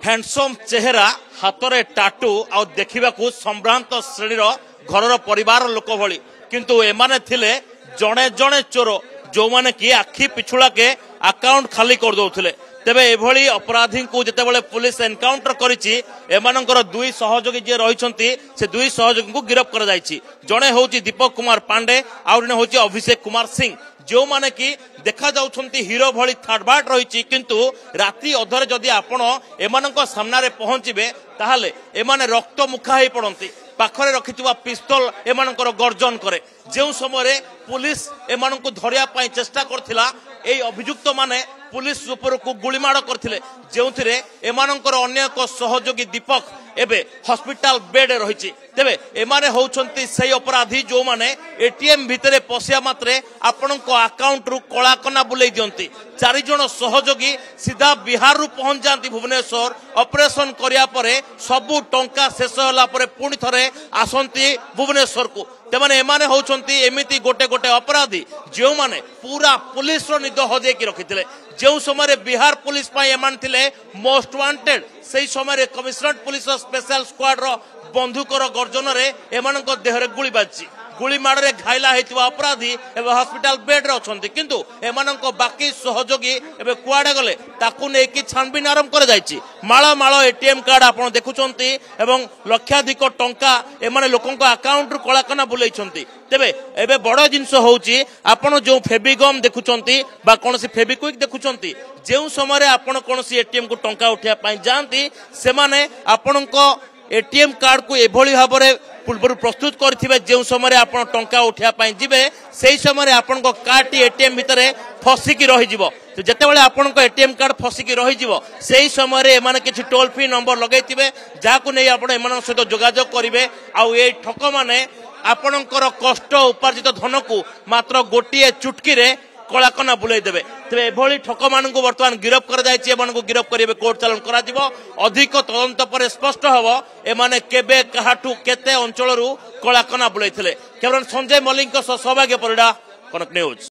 Handsome चेहरा हाथरे टाटू आ देखा संभ्रांत श्रेणीर घर परिवार लोक भली किंतु एमाने थिले जड़े जड़े चोर जो माने कि आखि पिछुड़ा के अकाउंट खाली कर दौले तेबे एभली अपराधी को जितेबाला पुलिस एनकाउंटर करिछि एमानंकर दुई सहयोगी जे रहिसंती से दुई सहयोगी को गिरफ्त करा जायछि। जड़े होछि दीपक कुमार पांडे आउ जने होछि अभिषेक कुमार सिंह जो माने कि देखा जाउछंती हीरो भली थाटबाट रहिछि किंतु राति अधरे जदि आपण एमानंक सामना रे पहुंचीबे ताहाले एमाने रक्त मुखा हे पड़ंती पाखरे रखिथिबा पिस्तौल एमानंकर गर्जन करे जो समय पुलिस एमानंकु धरिया पई चेष्टा करथिला एई अभियुक्त माने पुलिस ऊपर को गुलीमाड़ करथिले जेउथिरे एमानंकर अन्य एक सहयोगी दीपक एबे हॉस्पिटल बेड रहिछि। तेबे एमाने होउछंती सेही अपराधी जो माने एटीएम भितरे पसिया मात्रे आपनक अकाउंट रु कलाकना बुलाई दियंती। चारि जण सहयोगी सीधा बिहार रु पहुंच जांती भुवनेश्वर ऑपरेशन करिया परे सबु टंका शेष होला परे पुणी थरे आसंती भुवनेश्वर को। तेमाने एमाने होउछंती एमिति गोटे गोटे अपराधी जो माने पूरा पुलिस रो निद हजे की रखिथिले जो समय बिहार पुलिस पाई एमान थिले मोस्ट वांटेड सेही समय कमिशनरेट पुलिस स्पेशल स्क्वाड रो बंधुकर गर्जन रे एमानक देहरे गुली बाजी गुली माड़े घायला होइतिबा अपराधी एवं हॉस्पिटल बेड रे अछंती किंतु एमानक बाकी सहयोगी एबे कुआडे गले ताकू नै कि छानबीन आरंभ कर जायछि। माळा माळ एटीएम कार्ड आपण देखुचंती एवं लक्षाधिक टंका एमाने लोकंक अकाउंट रु कलाकना बुलेइछंती। तेबे एबे बड़ जिंस होउछि आपण जो फेबिगम देखुचंती बा कोनसी फेबिक्विक देखुचंती जेउ समय आपण कोनसी एटीएम को टंका उठिया पई जानती से माने आपणक एटीएम कार्ड को एभली भाबरे पूर्व प्रस्तुत करथिबे जो समय आपण टंका उठिया पई जिबे सेही समय आपण को कार्ड एटीएम भितरे फसिकी रहि जिवो तो जेतेबेले आपण को एटीएम कार्ड फसिकी रहि जिवो सेही समय एमाने किछि टोल फ्री नंबर लगैतिबे जाकु नै आपण एमान सहित जोगाजोग करिवे आउ ए ठक माने आपणकर कष्ट उपार्जित धन को मात्र गोटिए चुटकी रे कलाकना बुलाई देवे। तेरे एभली ठक मानू बर्तमान गिरफ्त कर गिरफ्त करेंगे कोर्ट चालान करा अधिक तदंत पर स्पष्ट हम एमाने केबे काहाठू केते अंचल कलाकना बुलाई कैमरामैन संजय मल्लिक सौभाग्य परिडा कनक न्यूज।